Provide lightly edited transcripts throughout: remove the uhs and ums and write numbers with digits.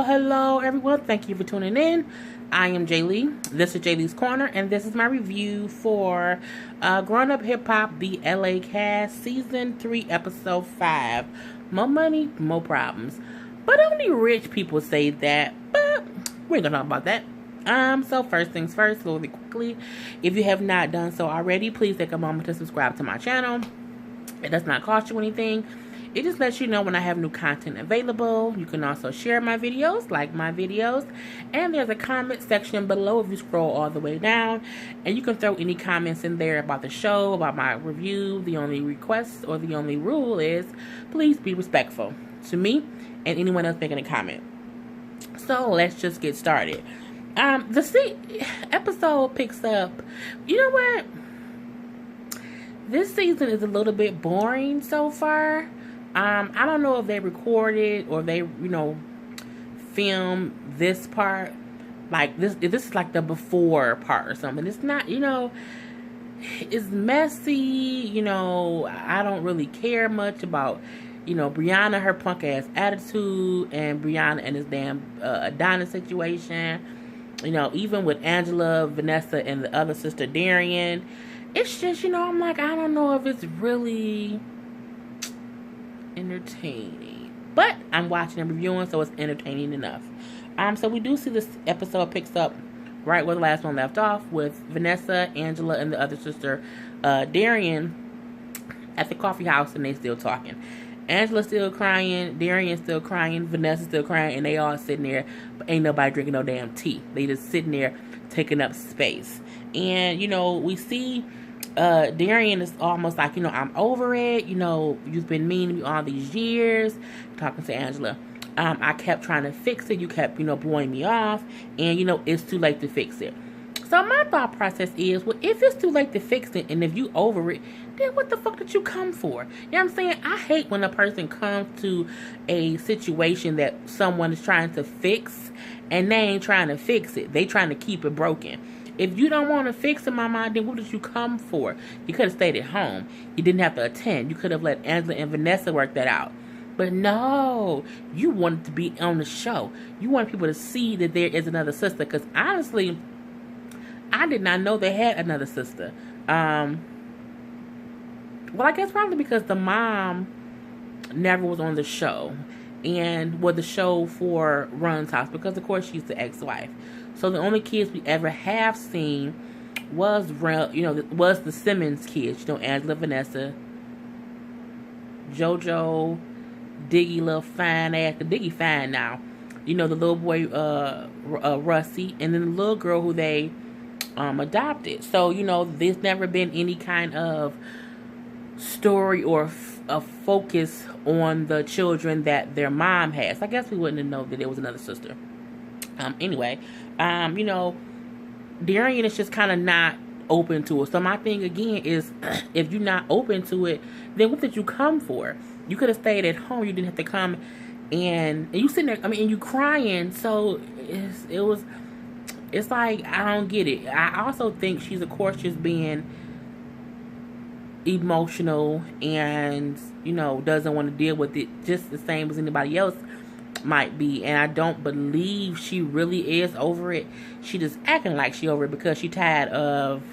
Hello everyone. Thank you for tuning in. I am Jay Lee. This is Jay Lee's Corner, and this is my review for Grown Up Hip Hop, the LA Cast, Season 3, Episode 5. More money, more problems. But only rich people say that, but we ain't gonna talk about that. So first things first, really quickly, if you have not done so already, please take a moment to subscribe to my channel. It does not cost you anything. It just lets you know when I have new content available. You can also share my videos, like my videos. And there's a comment section below if you scroll all the way down. And you can throw any comments in there about the show, about my review. The only request or the only rule is please be respectful to me and anyone else making a comment. So let's just get started. Episode picks up. You know what? This season is a little bit boring so far. I don't know if they recorded or they, filmed this part. Like, this is like the before part or something. It's not, it's messy. I don't really care much about, Brianna, her punk ass attitude, and Brianna and his damn Adonis situation. Even with Angela, Vanessa, and the other sister, Darian. It's just, I'm like, I don't know if it's really entertaining. But I'm watching and reviewing, so it's entertaining enough. So we do see this episode picks up right where the last one left off with Vanessa, Angela, and the other sister, Darian, at the coffee house, and they still talking. Angela's still crying, Darian's still crying, Vanessa's still crying, and they all sitting there, but ain't nobody drinking no damn tea. They just sitting there taking up space. And, we see Darian is almost like, I'm over it. You've been mean to me all these years. Talking to Angela. I kept trying to fix it. You kept, blowing me off. And, it's too late to fix it. So my thought process is, well, if it's too late to fix it and if you over it, then what the fuck did you come for? You know what I'm saying? I hate when a person comes to a situation that someone is trying to fix and they ain't trying to fix it. They trying to keep it broken. If you don't want to fix it, my mind, then what did you come for? You could have stayed at home. You didn't have to attend. You could have let Angela and Vanessa work that out. But no, you wanted to be on the show. You wanted people to see that there is another sister. Because honestly, I did not know they had another sister. Well, I guess probably because the mom never was on the show. And was the show for Run's house. Because, of course, she's the ex-wife. So the only kids we ever have seen was, was the Simmons kids. Angela, Vanessa, JoJo, Diggy, little fine ass. Diggy fine now. The little boy, Rusty, and then the little girl who they adopted. So, there's never been any kind of story or a focus on the children that their mom has. I guess we wouldn't have known that there was another sister. Anyway, Darian is just kind of not open to it. So my thing again is, if you're not open to it, then what did you come for? You could have stayed at home. You didn't have to come and you sitting there, and you crying. So it's like, I don't get it. I also think she's, of course, just being emotional and, doesn't want to deal with it just the same as anybody else might be. And I don't believe she really is over it. She just acting like she over it because she tired of,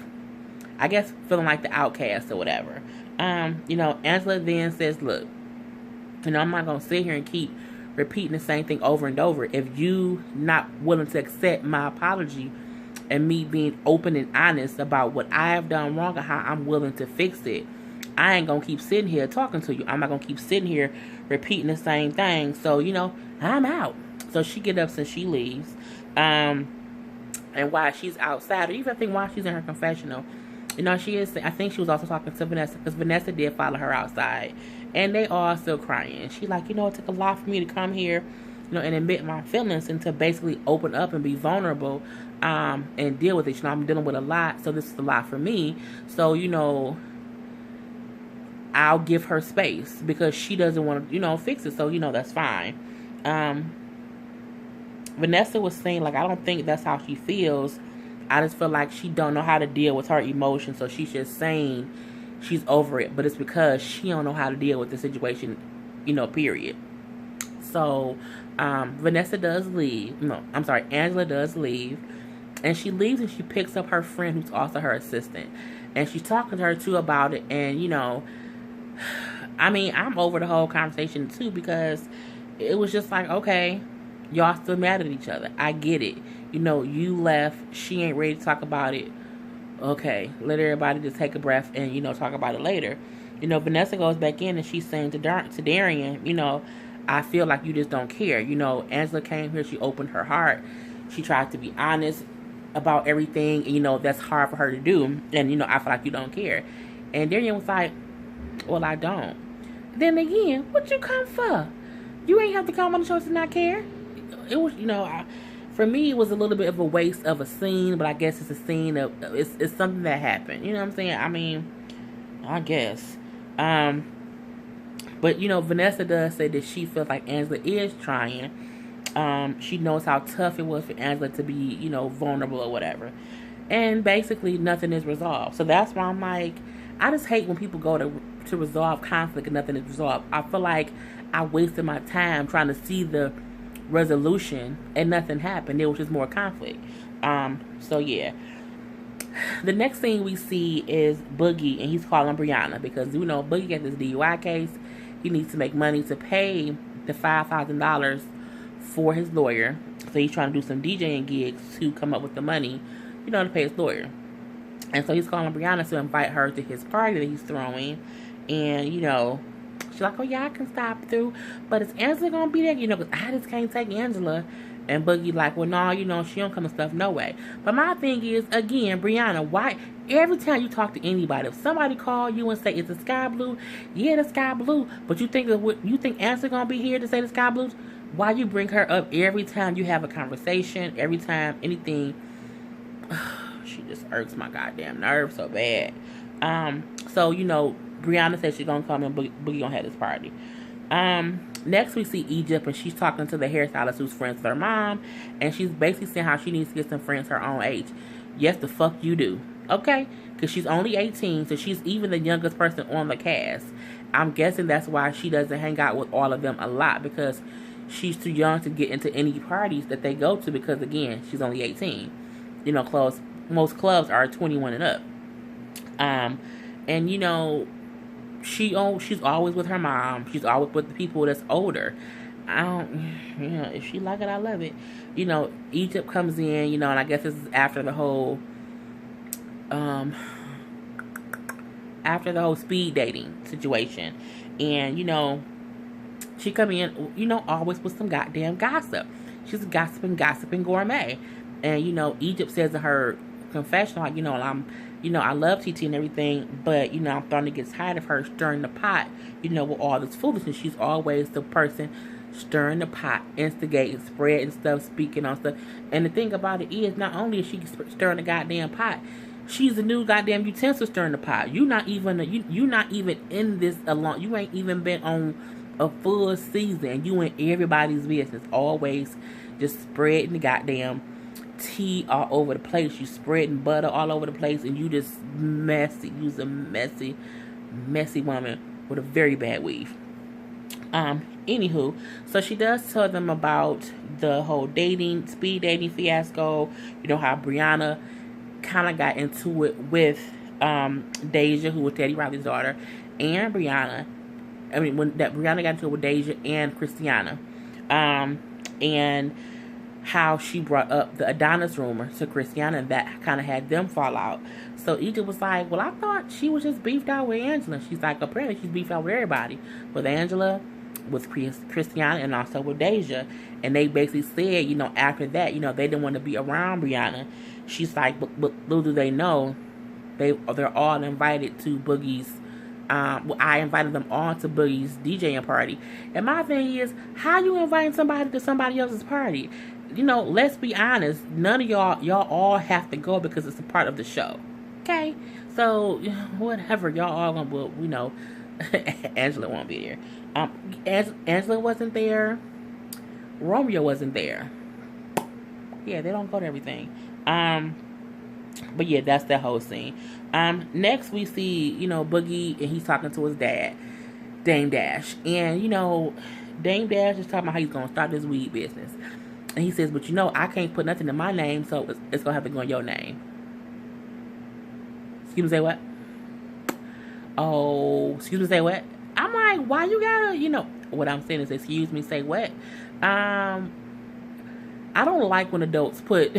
I guess, feeling like the outcast or whatever. Angela then says, look, I'm not going to sit here and keep repeating the same thing over and over. If you not willing to accept my apology and me being open and honest about what I have done wrong and how I'm willing to fix it, I ain't going to keep sitting here talking to you. I'm not going to keep sitting here repeating the same thing. So, I'm out. So she get up and she leaves. And while she's outside, or even I think while she's in her confessional, she is, I think she was also talking to Vanessa, because Vanessa did follow her outside. And they all still crying. She's like, it took a lot for me to come here, and admit my feelings and to basically open up and be vulnerable, and deal with it. I'm dealing with a lot, so this is a lot for me. So, I'll give her space because she doesn't want to, fix it. So, that's fine. Vanessa was saying, like, I don't think that's how she feels. I just feel like she don't know how to deal with her emotions. So she's just saying she's over it. But it's because she don't know how to deal with the situation, period. So Vanessa does leave. No, I'm sorry, Angela does leave. And she leaves and she picks up her friend who's also her assistant. And she's talking to her too about it. And, I mean, I'm over the whole conversation too because it was just like, okay, y'all still mad at each other. I get it. You left. She ain't ready to talk about it. Okay, let everybody just take a breath and, talk about it later. Vanessa goes back in and she's saying to Darian, I feel like you just don't care. Angela came here. She opened her heart. She tried to be honest about everything. And, that's hard for her to do. And, I feel like you don't care. And Darian was like, well, I don't. Then again, what you come for? You ain't have to come on the show to not care. It was, for me, it was a little bit of a waste of a scene, but I guess it's a scene of, it's something that happened. You know what I'm saying? I mean, I guess. But, Vanessa does say that she feels like Angela is trying. She knows how tough it was for Angela to be, vulnerable or whatever. And basically, nothing is resolved. So that's why I'm like, I just hate when people go to resolve conflict and nothing is resolved. I feel like I wasted my time trying to see the resolution and nothing happened. There was just more conflict. So yeah. The next thing we see is Boogie, and he's calling Brianna because Boogie got this DUI case. He needs to make money to pay the $5,000 for his lawyer. So he's trying to do some DJing gigs to come up with the money, to pay his lawyer. And so he's calling Brianna to invite her to his party that he's throwing. And, she's like, oh, yeah, I can stop through. But is Angela going to be there? Because I just can't take Angela. And Boogie like, well, no, she don't come and stuff. No way. But my thing is, again, Brianna, why every time you talk to anybody, if somebody call you and say, is the sky blue? Yeah, the sky blue. But you think Angela going to be here to say the sky blue? Why you bring her up every time you have a conversation, every time anything? She just irks my goddamn nerves so bad. So, Brianna said she's going to come and Boogie going to have this party. Next we see Egypt, and she's talking to the hairstylist who's friends with her mom, and she's basically saying how she needs to get some friends her own age. Yes, the fuck you do. Okay? Because she's only 18, so she's even the youngest person on the cast. I'm guessing that's why she doesn't hang out with all of them a lot, because she's too young to get into any parties that they go to, because again, she's only 18. Most clubs are 21 and up. And she's always with her mom. She's always with the people that's older. If she like it, I love it. Egypt comes in, and I guess this is after the whole speed dating situation. And, she come in, always with some goddamn gossip. She's a gossiping gourmet. And, Egypt says in her confession, like, I love TT and everything, but, I'm starting to get tired of her stirring the pot, with all this foolishness. She's always the person stirring the pot, instigating, spreading stuff, speaking on stuff. And the thing about it is, not only is she stirring the goddamn pot, she's a new goddamn utensil stirring the pot. You're not even in this alone. You ain't even been on a full season. You in everybody's business. Always just spreading the goddamn tea all over the place. You spreading butter all over the place, and you just messy. You's a messy woman with a very bad weave. Anywho, so she does tell them about the whole speed dating fiasco. How Brianna kind of got into it with Deja, who was Teddy Riley's daughter, and Brianna. Brianna got into it with Deja and Christiana. And how she brought up the Adonis rumor to Christiana, and that kind of had them fall out. So Egypt was like, well, I thought she was just beefed out with Angela. She's like, apparently she's beefed out with everybody. With Angela, with Christiana, and also with Deja. And they basically said, after that, they didn't want to be around Brianna. She's like, but little do they know, they're all invited to Boogie's, I invited them all to Boogie's DJing party. And my thing is, how you inviting somebody to somebody else's party? Let's be honest, none of y'all all have to go because it's a part of the show. Okay? So, whatever, y'all all gonna, Angela won't be there. Angela wasn't there. Romeo wasn't there. Yeah, they don't go to everything. But yeah, that's that whole scene. Next we see, Boogie, and he's talking to his dad, Dame Dash. And, Dame Dash is talking about how he's gonna start this weed business, and he says, "But I can't put nothing in my name, so it's gonna have to go in your name." Excuse me, say what? Oh, excuse me, say what? I'm like, why you gotta, what I'm saying is, excuse me, say what? I don't like when adults put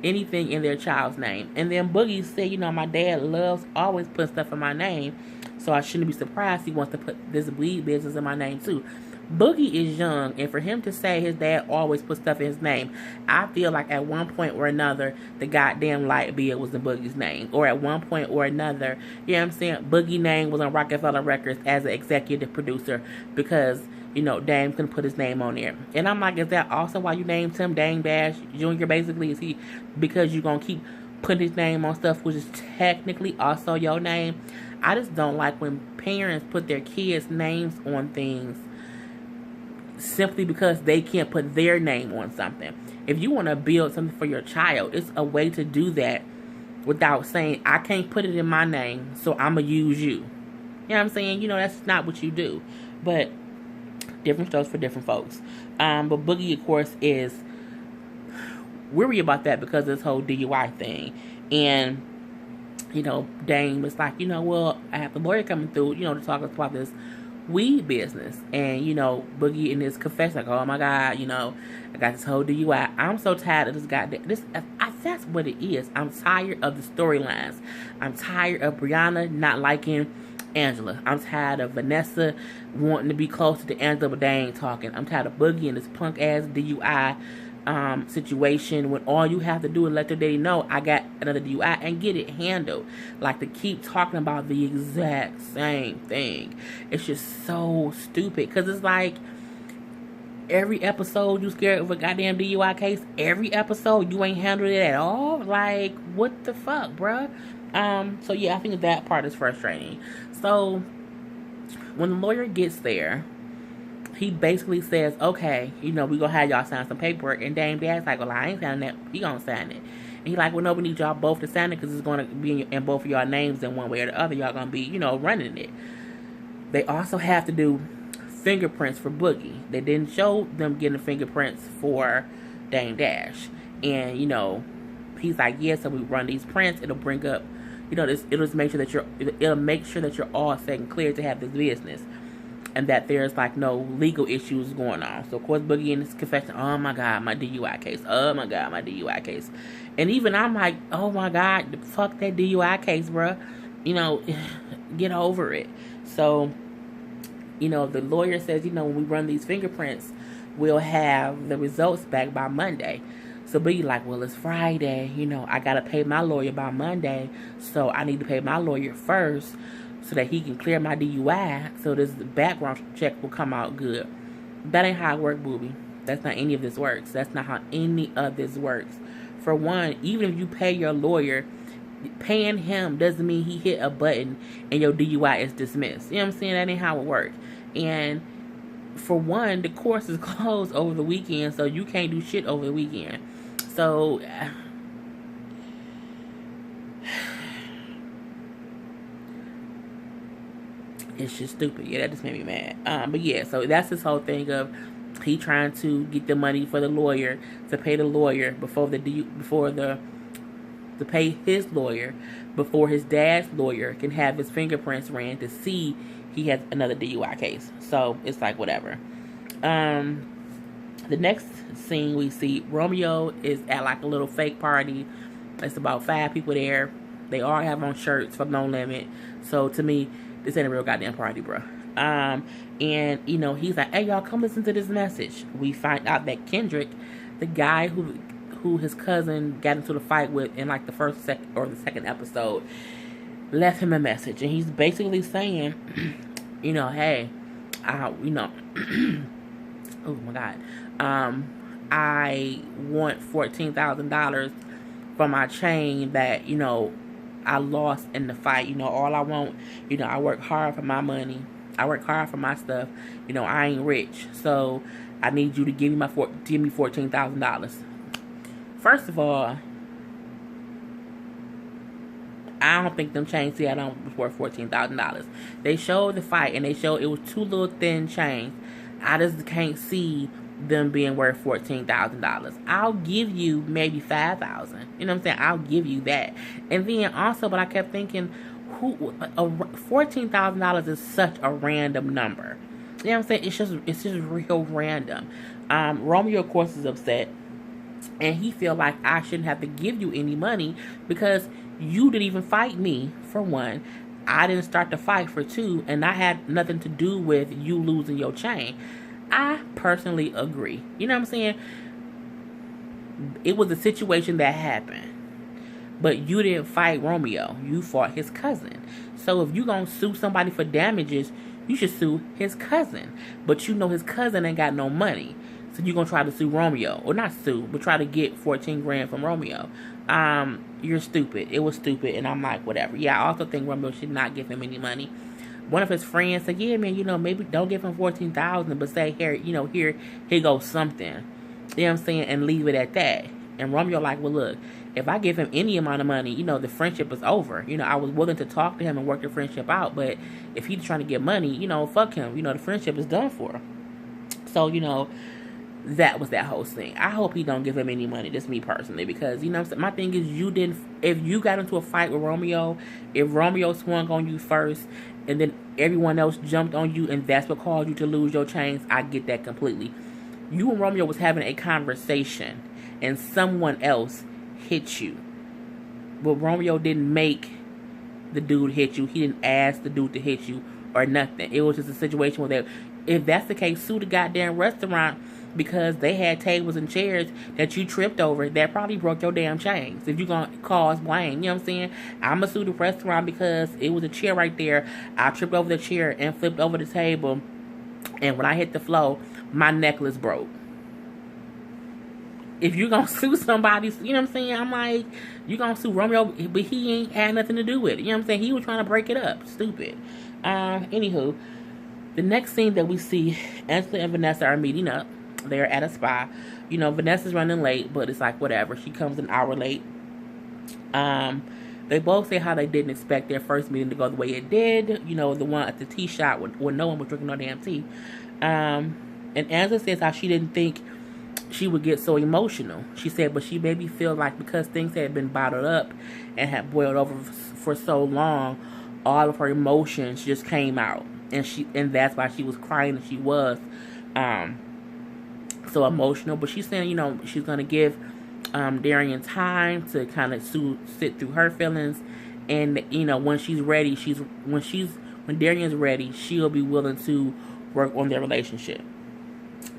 anything in their child's name. And then Boogie said, my dad loves always putting stuff in my name, so I shouldn't be surprised he wants to put this weed business in my name too. Boogie is young, and for him to say his dad always puts stuff in his name, I feel like at one point or another, the goddamn light bill was in Boogie's name. Or at one point or another, you know what I'm saying, Boogie name was on Rockefeller Records as an executive producer because, Dame couldn't put his name on there. And I'm like, is that also why you named him Dame Dash Jr. basically? Is he because you're going to keep putting his name on stuff which is technically also your name? I just don't like when parents put their kids' names on things simply because they can't put their name on something. If you want to build something for your child, it's a way to do that without saying, I can't put it in my name, so I'm going to use you. You know what I'm saying? That's not what you do. But different strokes for different folks. But Boogie, of course, is worried about that because of this whole DUI thing. And, Dame was like, well, I have the lawyer coming through, to talk about this weed business. And, Boogie in his confession, like, oh my God, I got this whole DUI. I'm so tired of this goddamn, that's what it is. I'm tired of the storylines. I'm tired of Brianna not liking Angela. I'm tired of Vanessa wanting to be closer to Angela, but they ain't talking. I'm tired of Boogie and this punk ass DUI situation when all you have to do is let your daddy know I got another DUI and get it handled. Like, to keep talking about the exact same thing, it's just so stupid. Because it's like every episode you scared of a goddamn DUI case. Every episode you ain't handled it at all. Like, what the fuck, bruh? So yeah, I think that part is frustrating. So when the lawyer gets there, he basically says, okay, we gonna have y'all sign some paperwork. And Dame Dad's like, well, I ain't signing that. He gonna sign it. And he's like, well, no, we need y'all both to sign it because it's gonna be in both of y'all names in one way or the other. Y'all gonna be, running it. They also have to do fingerprints for Boogie. They didn't show them getting fingerprints for Dame Dash. And, he's like, yeah, so we run these prints. It'll bring up, it'll just make sure that you're all set and clear to have this business. And that there's like no legal issues going on. So of course Boogie in his confession, oh my God, my DUI case. Oh my God, my DUI case. And even I'm like, oh my God, fuck that DUI case, bruh. Get over it. So, the lawyer says, when we run these fingerprints, we'll have the results back by Monday. So Boogie like, well, it's Friday. I gotta pay my lawyer by Monday. So I need to pay my lawyer first, so that he can clear my DUI, so this background check will come out good. That ain't how it works, booby. That's not any of this works. That's not how any of this works. For one, even if you pay your lawyer, paying him doesn't mean he hit a button and your DUI is dismissed. You know what I'm saying? That ain't how it works. And for one, the course is closed over the weekend, so you can't do shit over the weekend. So it's just stupid. Yeah, that just made me mad. But yeah, so that's this whole thing of he trying to get the money for the lawyer to pay the lawyer to pay his lawyer before his dad's lawyer can have his fingerprints ran to see he has another DUI case. So it's like whatever. The next scene we see, Romeo is at like a little fake party. It's about 5 people there. They all have on shirts from No Limit. So to me, this ain't a real goddamn party, bro. And, he's like, hey, y'all, come listen to this message. We find out that Kendrick, the guy who his cousin got into the fight with in, like, the second episode, left him a message. And he's basically saying, hey, oh, my God. I want $14,000 for my chain that, I lost in the fight. All I want, I work hard for my money. I work hard for my stuff. I ain't rich. So I need you to give me $14,000. First of all, I don't think them chains he had on was worth $14,000. They showed the fight and they showed it was 2 little thin chains. I just can't see them being worth $14,000. I'll give you maybe 5,000. You know what I'm saying? I'll give you that. And then also, but I kept thinking, $14,000 is such a random number. You know what I'm saying? It's just real random. Romeo, of course, is upset, and he feel like I shouldn't have to give you any money because you didn't even fight me, for one. I didn't start the fight, for two, and I had nothing to do with you losing your chain. I personally agree. You know what I'm saying? It was a situation that happened, but you didn't fight Romeo. You fought his cousin. So if you gonna sue somebody for damages, you should sue his cousin. But you know his cousin ain't got no money. So you gonna try to sue Romeo. Or not sue, but try to get 14 grand from Romeo. You're stupid. It was stupid, and I'm like, whatever. Yeah, I also think Romeo should not give him any money. One of his friends said, yeah, man, maybe don't give him 14,000, but say, here, here goes something. You know what I'm saying? And leave it at that. And Romeo like, well, look, if I give him any amount of money, the friendship is over. I was willing to talk to him and work the friendship out, but if he's trying to get money, fuck him. The friendship is done for. So, that was that whole thing. I hope he don't give him any money. Just me personally, because my thing is, if you got into a fight with Romeo, if Romeo swung on you first, and then everyone else jumped on you, and that's what caused you to lose your chains, I get that completely. You and Romeo was having a conversation, and someone else hit you, but Romeo didn't make the dude hit you. He didn't ask the dude to hit you or nothing. It was just a situation where if that's the case, sue the goddamn restaurant, because they had tables and chairs that you tripped over that probably broke your damn chains. If you're going to cause blame, you know what I'm saying? I'm going to sue the restaurant because it was a chair right there. I tripped over the chair and flipped over the table, and when I hit the floor, my necklace broke. If you're going to sue somebody, you know what I'm saying? I'm like, you're going to sue Romeo, but he ain't had nothing to do with it. You know what I'm saying? He was trying to break it up. Stupid. Anywho, the next scene that we see, Angela and Vanessa are meeting up. They're at a spa. Vanessa's running late, but it's like, whatever. She comes an hour late. They both say how they didn't expect their first meeting to go the way it did. The one at the tea shop where no one was drinking no damn tea. And Angela says how she didn't think she would get so emotional. She said, but she made me feel like because things had been bottled up and had boiled over for so long, all of her emotions just came out. And that's why she was crying, and she was so emotional. But she's saying, she's going to give Darian time to kind of sit through her feelings, and when she's ready, when Darian's ready, she'll be willing to work on their relationship.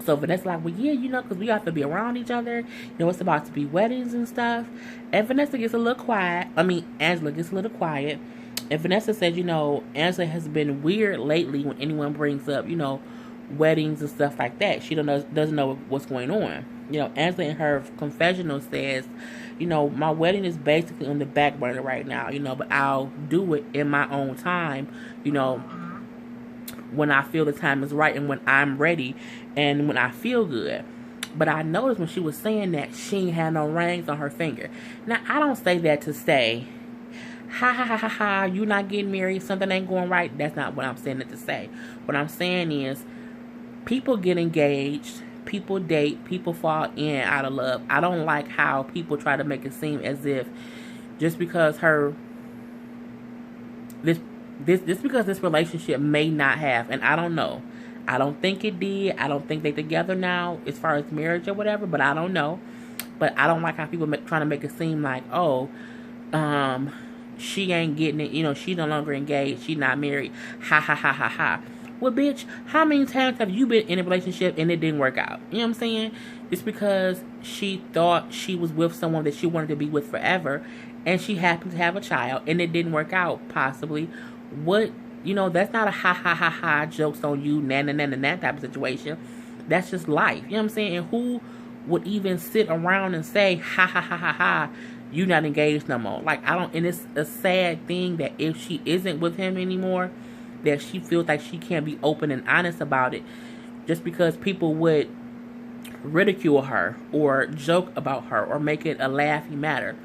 So Vanessa's like, well, yeah, because we have to be around each other. It's about to be weddings and stuff. And Vanessa gets a little quiet. Angela gets a little quiet. And Vanessa says, Angela has been weird lately when anyone brings up, weddings and stuff like that. She doesn't know what's going on. Angela in her confessional says, my wedding is basically on the back burner right now, but I'll do it in my own time, when I feel the time is right and when I'm ready and when I feel good. But I noticed when she was saying that, she ain't had no rings on her finger. Now, I don't say that to say, ha ha ha ha ha, you not getting married, something ain't going right. That's not what I'm saying it to say. What I'm saying is, people get engaged, people date, people fall in out of love. I don't like how people try to make it seem as if just because this relationship may not have, and I don't know. I don't think it did. I don't think they're together now as far as marriage or whatever, but I don't know. But I don't like how people trying to make it seem like, she ain't getting it. She's no longer engaged. She's not married. Ha ha ha ha ha. Well, bitch, how many times have you been in a relationship and it didn't work out? You know what I'm saying? It's because she thought she was with someone that she wanted to be with forever, and she happened to have a child, and it didn't work out, possibly. What, that's not a ha ha ha ha, jokes on you, na na na na, that type of situation. That's just life. You know what I'm saying? And who would even sit around and say, ha ha ha ha ha, you not engaged no more? Like, and it's a sad thing that if she isn't with him anymore, that she feels like she can't be open and honest about it just because people would ridicule her or joke about her or make it a laughing matter.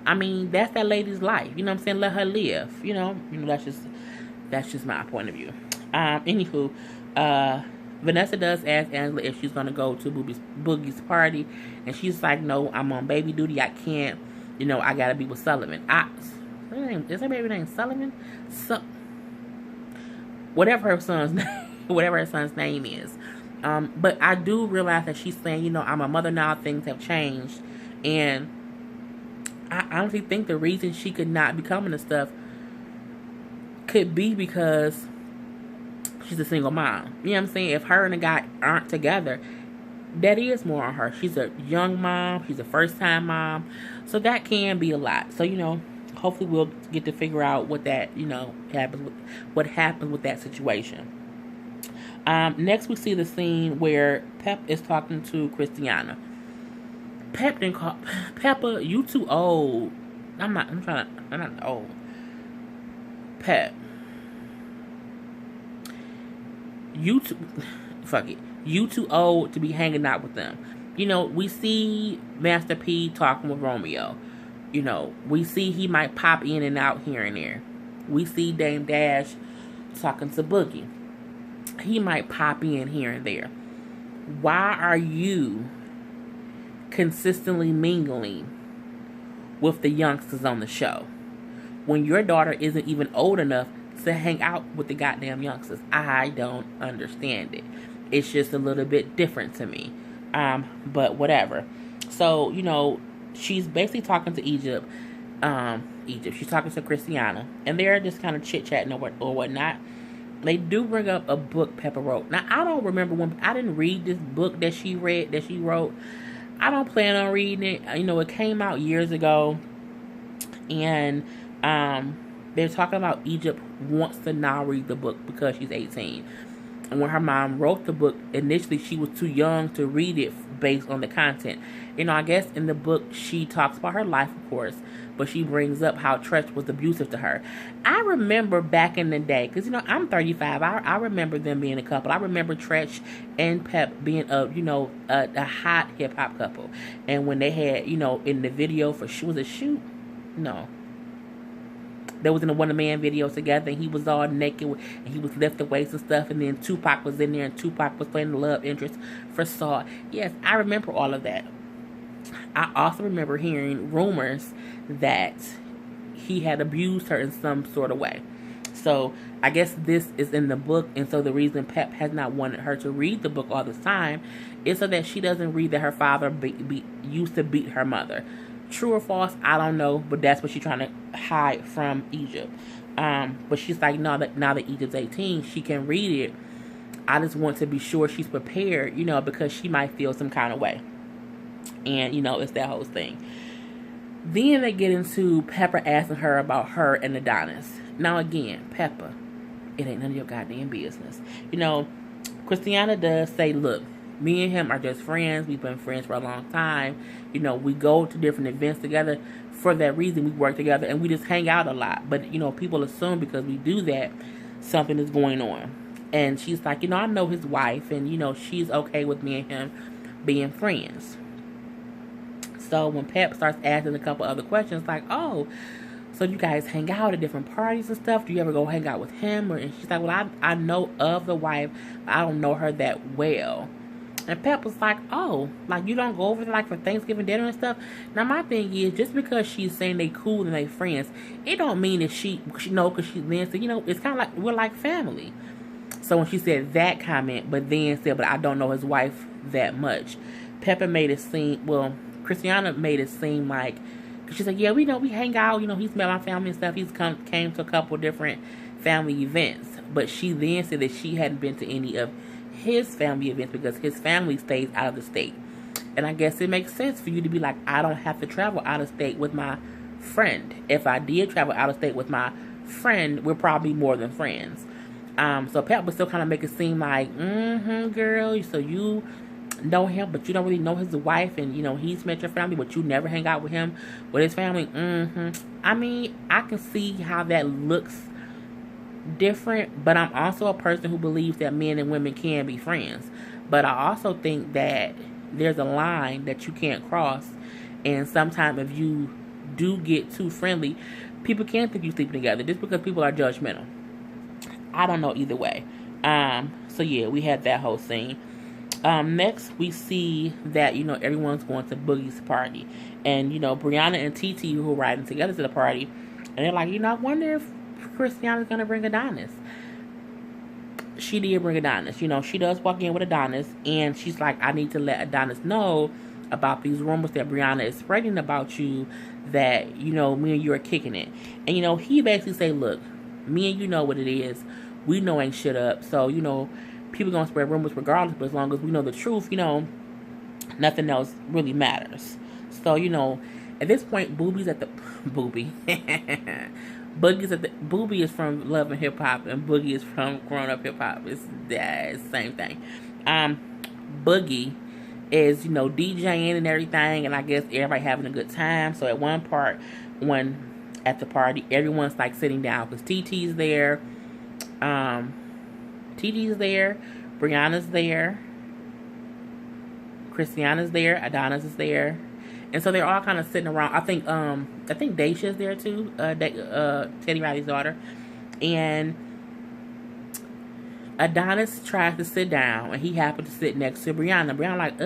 That's that lady's life. You know what I'm saying? Let her live. That's just my point of view. Anywho, Vanessa does ask Angela if she's gonna go to Boogie's party, and she's like, "No, I'm on baby duty. I can't. I gotta be with Sullivan." Is her baby name Sullivan? Whatever her son's name, whatever her son's name is. But I do realize that she's saying, I'm a mother now. Things have changed, and I honestly think the reason she could not be coming to stuff could be because she's a single mom. You know what I'm saying? If her and the guy aren't together, that is more on her. She's a young mom. She's a first-time mom. So that can be a lot. So, hopefully we'll get to figure out what that, what happens with that situation. Next we see the scene where Pep is talking to Christiana. Pep didn't call Peppa, you too old. I'm not old. Pep. You too old to be hanging out with them. We see Master P talking with Romeo. We see he might pop in and out here and there. We see Dame Dash talking to Boogie. He might pop in here and there. Why are you consistently mingling with the youngsters on the show when your daughter isn't even old enough to hang out with the goddamn youngsters? I don't understand it. It's just a little bit different to me. But whatever. So, she's basically talking to Egypt. She's talking to Christiana. And they're just kind of chit-chatting or whatnot. They do bring up a book Peppa wrote. Now, I don't remember when... I didn't read this book that she wrote. I don't plan on reading it. It came out years ago. And they're talking about Egypt wants to now read the book because she's 18. And when her mom wrote the book, initially she was too young to read it based on the content. I guess in the book she talks about her life, of course, but she brings up how Tretch was abusive to her. I remember back in the day, because, I'm 35. I remember them being a couple. I remember Tretch and Pep being a hot hip-hop couple. And when they had, in the video for was it Shoot? No. They was in a one-man video together, and he was all naked, and he was lifting weights and stuff, and then Tupac was in there, and Tupac was playing the love interest for Saul. Yes, I remember all of that. I also remember hearing rumors that he had abused her in some sort of way. So, I guess this is in the book, and so the reason Pep has not wanted her to read the book all this time is so that she doesn't read that her father used to beat her mother. True or false, I don't know, but that's what she's trying to hide from Egypt. But she's like, now that Egypt's 18, she can read it. I just want to be sure she's prepared, because she might feel some kind of way. And, it's that whole thing. Then they get into Pepper asking her about her and Adonis. Now again, Pepper, it ain't none of your goddamn business. Christiana does say, look, me and him are just friends. We've been friends for a long time. We go to different events together. For that reason, we work together and we just hang out a lot. But, people assume because we do that, something is going on. And she's like, I know his wife and, she's okay with me and him being friends. So when Pep starts asking a couple other questions, like, oh, so you guys hang out at different parties and stuff? Do you ever go hang out with him? And she's like, well, I know of the wife, but I don't know her that well. And Pep was like, oh, like you don't go over there like for Thanksgiving dinner and stuff? Now my thing is, just because she's saying they cool and they friends, it don't mean that she know because she's Nancy. It's kind of like we're like family. So when she said that comment, but then said, but I don't know his wife that much, Pepper made it seem, well, Christiana made it seem like, cause she's like, yeah, we hang out. He's met my family and stuff. He's came to a couple different family events. But she then said that she hadn't been to any of his family events because his family stays out of the state. And I guess it makes sense for you to be like, I don't have to travel out of state with my friend. If I did travel out of state with my friend, we're probably more than friends. So Pep would still kind of make it seem like, girl, so you know him, but you don't really know his wife, and he's met your family, but you never hang out with him, with his family. I mean, I can see how that looks different, but I'm also a person who believes that men and women can be friends. But I also think that there's a line that you can't cross, and sometimes if you do get too friendly, people can think you sleeping together just because people are judgmental. I don't know either way. So yeah, we had that whole scene. Next we see that, everyone's going to Boogie's party. And, Brianna and TT who are riding together to the party, and they're like, I wonder if Christiana's gonna bring Adonis. She did bring Adonis. She does walk in with Adonis, and she's like, I need to let Adonis know about these rumors that Brianna is spreading about you, that, me and you are kicking it. And, he basically say, look, me and you know what it is. We know ain't shit up. So, people gonna spread rumors regardless, but as long as we know the truth, nothing else really matters. So, at this point, Boobie's at the... Boobie. Boobie is from Love and Hip Hop, and Boogie is from Grown Up Hip Hop. It's the same thing. Boogie is, DJing and everything, and I guess everybody having a good time. So at one part, at the party, everyone's like sitting down because TT's there, Brianna's there, Christiana's there, Adonis is there. And so they're all kind of sitting around. I think Daisha's there too, Teddy Riley's daughter. And Adonis tries to sit down, and he happened to sit next to Brianna. Brianna like,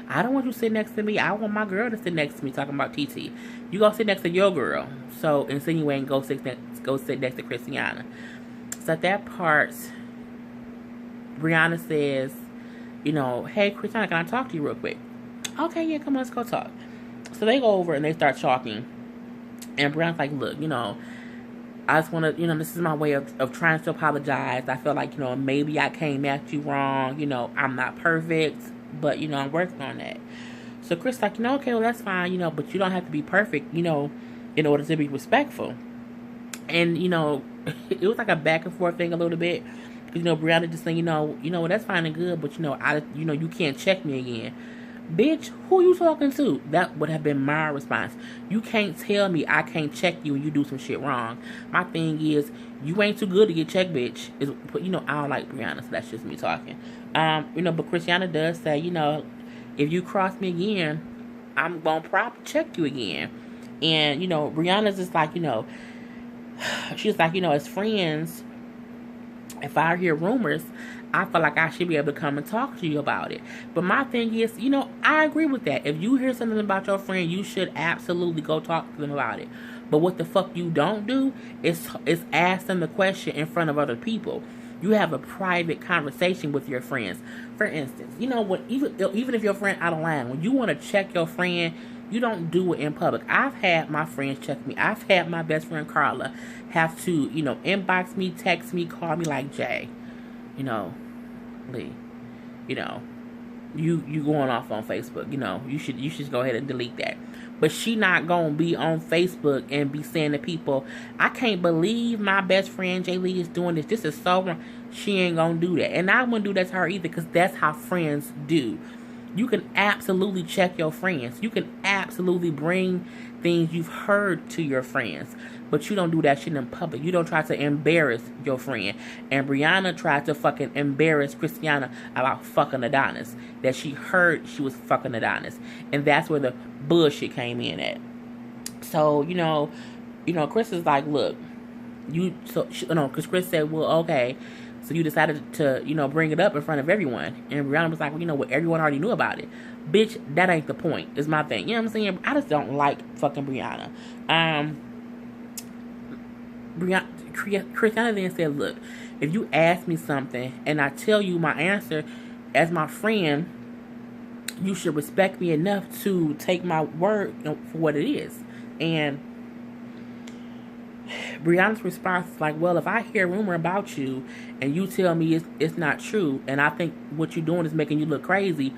I don't want you to sit next to me. I want my girl to sit next to me, talking about TT. You go sit next to your girl. So insinuating go sit next to Christiana. So at that part, Brianna says, hey, Christiana, can I talk to you real quick? Okay, yeah, come on, let's go talk. So they go over and they start talking. And Brianna's like, look, I just want to, this is my way of trying to apologize. I feel like, maybe I came at you wrong. I'm not perfect, but, I'm working on that. So Chris like, okay, well, that's fine, but you don't have to be perfect, in order to be respectful. And, it was like a back and forth thing a little bit. Because, Brianna just saying, that's fine and good, but, you can't check me again. Bitch, who you talking to? That would have been my response. You can't tell me I can't check you when you do some shit wrong. My thing is, you ain't too good to get checked, bitch. I don't like Brianna, so that's just me talking. But Christiana does say, if you cross me again, I'm gonna check you again. And, Brianna's just like, she's like, as friends, if I hear rumors, I feel like I should be able to come and talk to you about it. But my thing is, I agree with that. If you hear something about your friend, you should absolutely go talk to them about it. But what the fuck you don't do is ask them the question in front of other people. You have a private conversation with your friends. For instance, even if your friend out of line, when you want to check your friend, you don't do it in public. I've had my friends check me. I've had my best friend Karla have to, inbox me, text me, call me like, Jay, Lee, you going off on Facebook, you should go ahead and delete that. But she not gonna be on Facebook and be saying to people, I can't believe my best friend Jay Lee is doing this. This is so wrong. She ain't gonna do that. And I wouldn't do that to her either, because that's how friends do. You can absolutely check your friends. You can absolutely bring things you've heard to your friends. But you don't do that shit in public. You don't try to embarrass your friend. And Brianna tried to fucking embarrass Christiana about fucking Adonis. That she heard she was fucking Adonis. And that's where the bullshit came in at. So, Chris is like, look, because Chris said, well, okay. So you decided to, bring it up in front of everyone. And Brianna was like, well, everyone already knew about it. Bitch, that ain't the point, is my thing. You know what I'm saying? I just don't like fucking Brianna. Christiana then said, look, if you ask me something and I tell you my answer as my friend, you should respect me enough to take my word for what it is. And Brianna's response is like, well, if I hear a rumor about you and you tell me it's not true, and I think what you're doing is making you look crazy,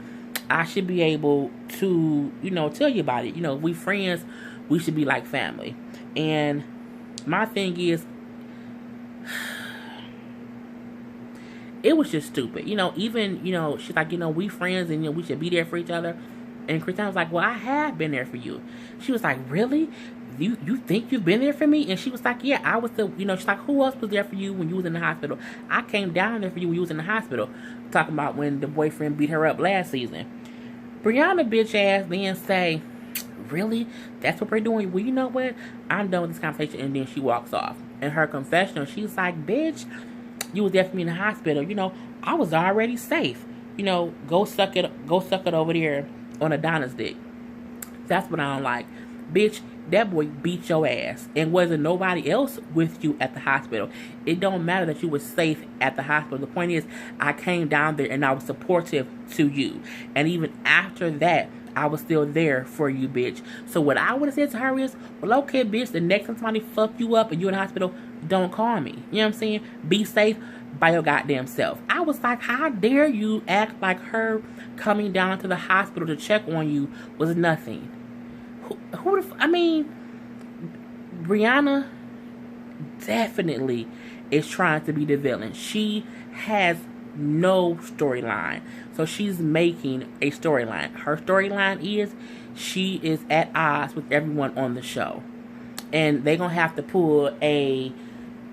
I should be able to, tell you about it. If we friends, we should be like family. And my thing is, it was just stupid. Even, she's like, we friends and, we should be there for each other. And Christiana was like, well, I have been there for you. She was like, really? You think you've been there for me? And she was like, yeah, I was she's like, who else was there for you when you was in the hospital? I came down there for you when you was in the hospital. Talking about when the boyfriend beat her up last season. Brianna bitch ass then say, really? That's what we're doing? Well, you know what? I'm done with this conversation. And then she walks off. In her confessional, she's like, bitch, You was definitely in the hospital. I was already safe. Go suck it over there on Adonis dick. That's what I don't like. Bitch, that boy beat your ass. And wasn't nobody else with you at the hospital. It don't matter that you were safe at the hospital. The point is, I came down there and I was supportive to you. And even after that, I was still there for you, bitch. So what I would have said to her is, well, okay, bitch, the next time somebody fuck you up and you in the hospital, don't call me. You know what I'm saying? Be safe by your goddamn self. I was like, how dare you act like her coming down to the hospital to check on you was nothing. Brianna definitely is trying to be the villain. She has no storyline. So she's making a storyline. Her storyline is she is at odds with everyone on the show. And they're going to have to pull a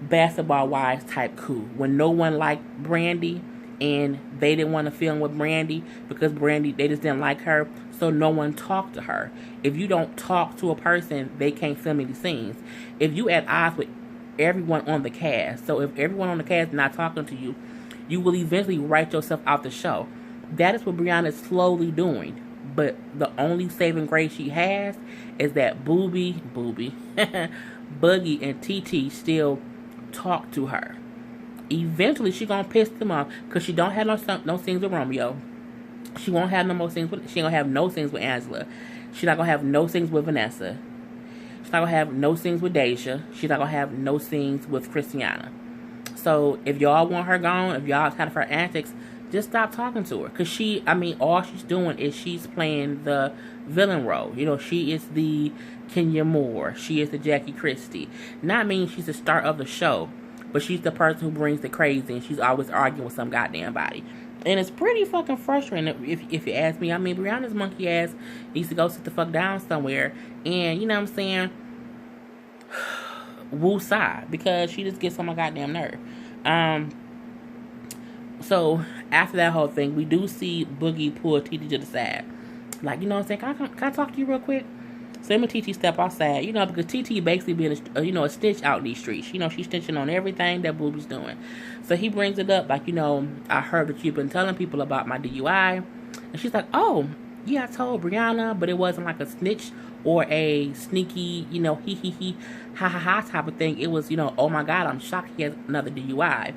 Basketball Wives type coup when no one liked Brandy and they didn't want to film with Brandy because Brandy, they just didn't like her, so no one talked to her. If you don't talk to a person, they can't film any scenes. If you at odds with everyone on the cast, so if everyone on the cast is not talking to you, you will eventually write yourself out the show. That is what Brianna is slowly doing. But the only saving grace she has is that Boogie, and TT still talk to her. Eventually, she gonna piss them off because she don't have no scenes with Romeo. She won't have no more scenes with. She ain't gonna have no scenes with Angela. She's not gonna have no scenes with Vanessa. She's not gonna have no scenes with Deja. She's not gonna have no scenes with Christiana. So if y'all want her gone, if y'all tired of her antics, just stop talking to her. Because all she's doing is she's playing the villain role. She is the Kenya Moore. She is the Jackie Christie. Not mean she's the star of the show, but she's the person who brings the crazy, and she's always arguing with some goddamn body. And it's pretty fucking frustrating if you ask me. Brianna's monkey ass needs to go sit the fuck down somewhere. And, you know what I'm saying? Woo-side. Because she just gets on my goddamn nerve. So, after that whole thing, we do see Boogie pull TT to the side. Like, you know what I'm saying? Can I talk to you real quick? So him and TT step outside, because TT basically being a stitch out in these streets. She's stitching on everything that Boobie's doing. So he brings it up, like, I heard that you've been telling people about my DUI. And she's like, oh, yeah, I told Brianna, but it wasn't like a snitch or a sneaky, he, ha ha ha type of thing. It was, oh my God, I'm shocked he has another DUI.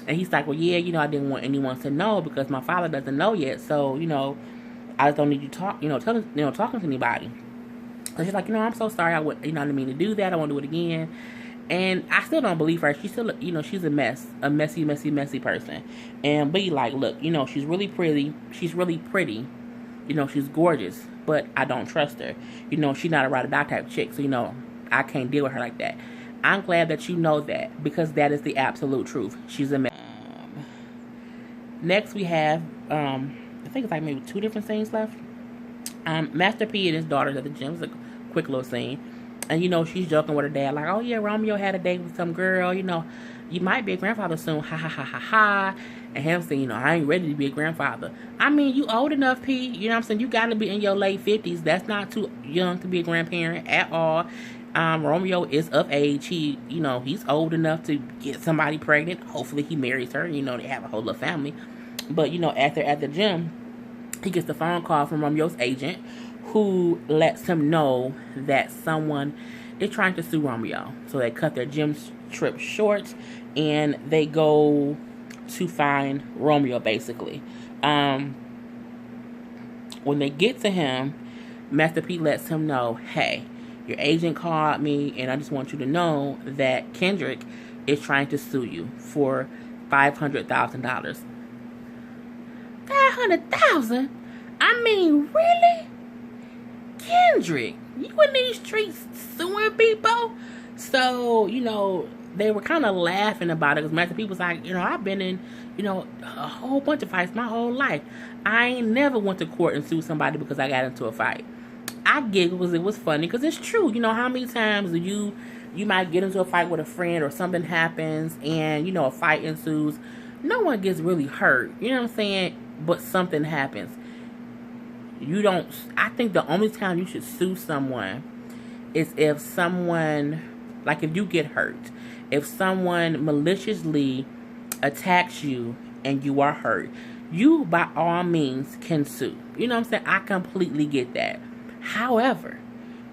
And he's like, well, yeah, I didn't want anyone to know because my father doesn't know yet. So, I just don't need you talking to anybody. So she's like, I'm so sorry. I didn't mean to do that. I won't do it again. And I still don't believe her. She's still, she's a mess, a messy, messy, messy person. And be like, look, she's really pretty. She's really pretty. She's gorgeous, but I don't trust her. She's not a ride or die type chick. So, I can't deal with her like that. I'm glad that you know that because that is the absolute truth. She's a mess. Next we have, I think it's like maybe 2 different scenes left. Master P and his daughters at the gym. It's a quick little scene. And, she's joking with her dad. Like, oh, yeah, Romeo had a date with some girl. You might be a grandfather soon. Ha, ha, ha, ha, ha. And him saying, I ain't ready to be a grandfather. You old enough, P. You know what I'm saying? You got to be in your late 50s. That's not too young to be a grandparent at all. Romeo is of age. He's old enough to get somebody pregnant. Hopefully he marries her. They have a whole little family. But, after at the gym, he gets the phone call from Romeo's agent who lets him know that someone is trying to sue Romeo. So they cut their gym trip short and they go to find Romeo, basically. When they get to him, Master P lets him know, hey, your agent called me and I just want you to know that Kendrick is trying to sue you for $500,000. $500,000? Really? Kendrick, you in these streets suing people? So, they were kind of laughing about it because Master P was like, I've been in, a whole bunch of fights my whole life. I ain't never went to court and sued somebody because I got into a fight. I giggled because it was funny because it's true. How many times do you might get into a fight with a friend or something happens and, a fight ensues. No one gets really hurt. You know what I'm saying? But something happens. I think the only time you should sue someone is if someone, like if you get hurt, if someone maliciously attacks you and you are hurt, you by all means can sue. You know what I'm saying? I completely get that. However,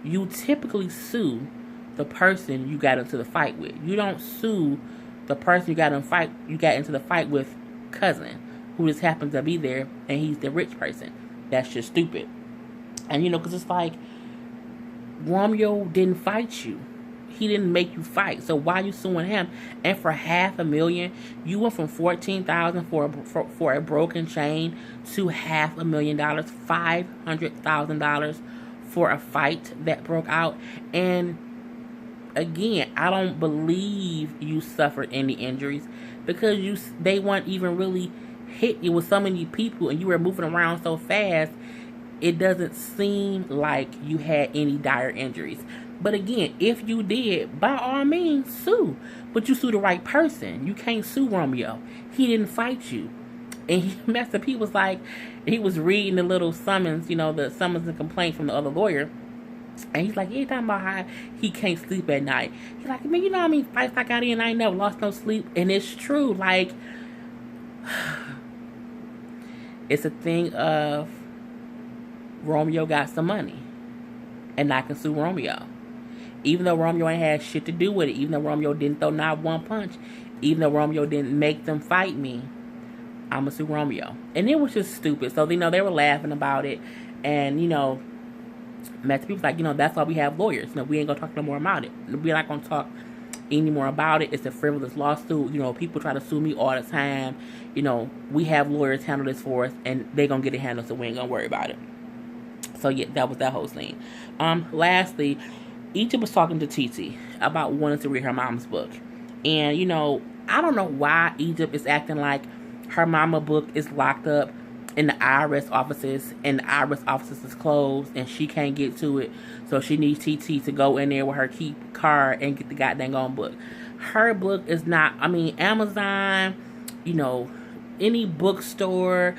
you typically sue the person you got into the fight with. You don't sue the person you got into the fight with cousin, who just happens to be there and he's the rich person. That's just stupid. And because it's like, Romeo didn't fight you. He didn't make you fight. So why are you suing him? And for $500,000, you went from $14,000 for a broken chain to $500,000, $500,000 for a fight that broke out. And again, I don't believe you suffered any injuries because they weren't even really hit you with so many people and you were moving around so fast. It doesn't seem like you had any dire injuries. But again, if you did, by all means, sue. But you sue the right person. You can't sue Romeo. He didn't fight you. And Master P was like, he was reading the little summons, the summons and complaint from the other lawyer. And he's like, he ain't talking about how he can't sleep at night. He's like, man, you know how many fights I got in? I ain't never lost no sleep. And it's true. Like, it's a thing of Romeo got some money. And I can sue Romeo. Even though Romeo ain't had shit to do with it. Even though Romeo didn't throw not one punch. Even though Romeo didn't make them fight me. I'm going to sue Romeo. And it was just stupid. So, they were laughing about it. And, Master P was like, that's why we have lawyers. We ain't going to talk no more about it. We're not going to talk anymore about it. It's a frivolous lawsuit. People try to sue me all the time. We have lawyers handle this for us. And they going to get it handled, so we ain't going to worry about it. So, yeah, that was that whole scene. Lastly, Egypt was talking to TT about wanting to read her mom's book. And, I don't know why Egypt is acting like her mama book is locked up in the IRS offices and the IRS offices is closed and she can't get to it. So she needs TT to go in there with her key card and get the goddamn own book. Her book is not, Amazon, any bookstore,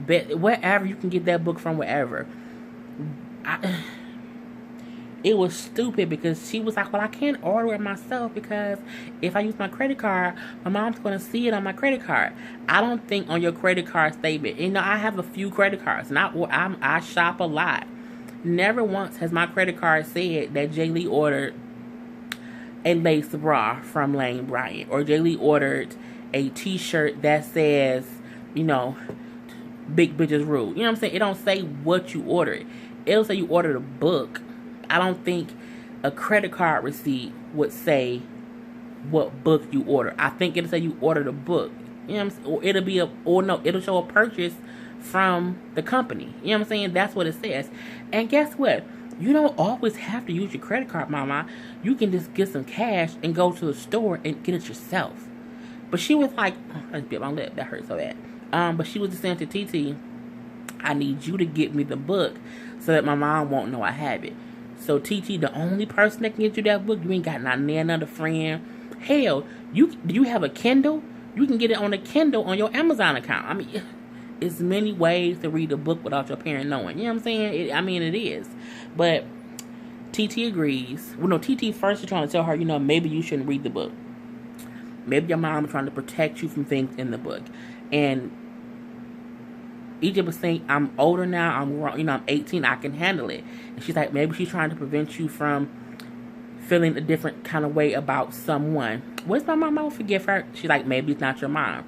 wherever you can get that book from, wherever. It was stupid because she was like, well, I can't order it myself because if I use my credit card, my mom's going to see it on my credit card. I don't think on your credit card statement. I have a few credit cards and I shop a lot. Never once has my credit card said that Jay Lee ordered a lace bra from Lane Bryant or Jay Lee ordered a t-shirt that says, big bitches rule. You know what I'm saying? It don't say what you ordered. It'll say you ordered a book. I don't think a credit card receipt would say what book you order. I think it'll say you ordered a book. You know what I'm saying? Or it'll show a purchase from the company. You know what I'm saying? That's what it says. And guess what? You don't always have to use your credit card, mama. You can just get some cash and go to the store and get it yourself. But she was like, I just bit my lip. That hurt so bad. But she was just saying to TT, I need you to get me the book so that my mom won't know I have it. So, TT, the only person that can get you that book, you ain't got not another friend. Hell, do you have a Kindle? You can get it on a Kindle on your Amazon account. It's many ways to read a book without your parent knowing. You know what I'm saying? It is. But TT agrees. Well, no, TT first is trying to tell her, maybe you shouldn't read the book. Maybe your mom is trying to protect you from things in the book. And Egypt was saying, I'm older now, I'm 18, I can handle it. And she's like, maybe she's trying to prevent you from feeling a different kind of way about someone. What's my mom? I will forgive her. She's like, maybe it's not your mom.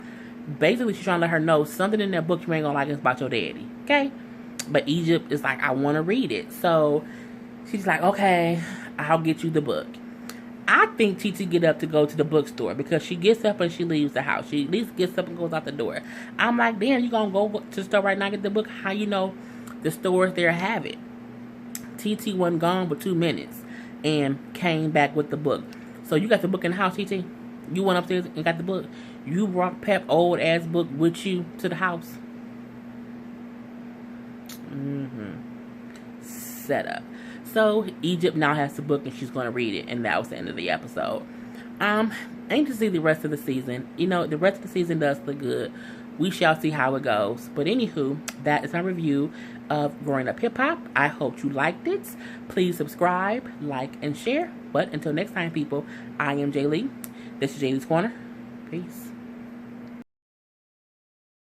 Basically, she's trying to let her know something in that book you ain't gonna like is about your daddy. Okay? But Egypt is like, I want to read it. So she's like, okay, I'll get you the book. I think TT get up to go to the bookstore because she gets up and she leaves the house. She at least gets up and goes out the door. I'm like, damn, you gonna go to the store right now and get the book? How you know the stores there have it? TT wasn't gone for 2 minutes and came back with the book. So you got the book in the house, TT? You went upstairs and got the book? You brought Pep old ass book with you to the house? Set up. So Egypt now has the book and she's going to read it, and that was the end of the episode. Ain't to see the rest of the season. The rest of the season does look good. We shall see how it goes. But anywho, that is my review of Growing Up Hip Hop. I hope you liked it. Please subscribe, like, and share. But until next time, people, I am Jay Lee. This is Jay Lee's Corner. Peace.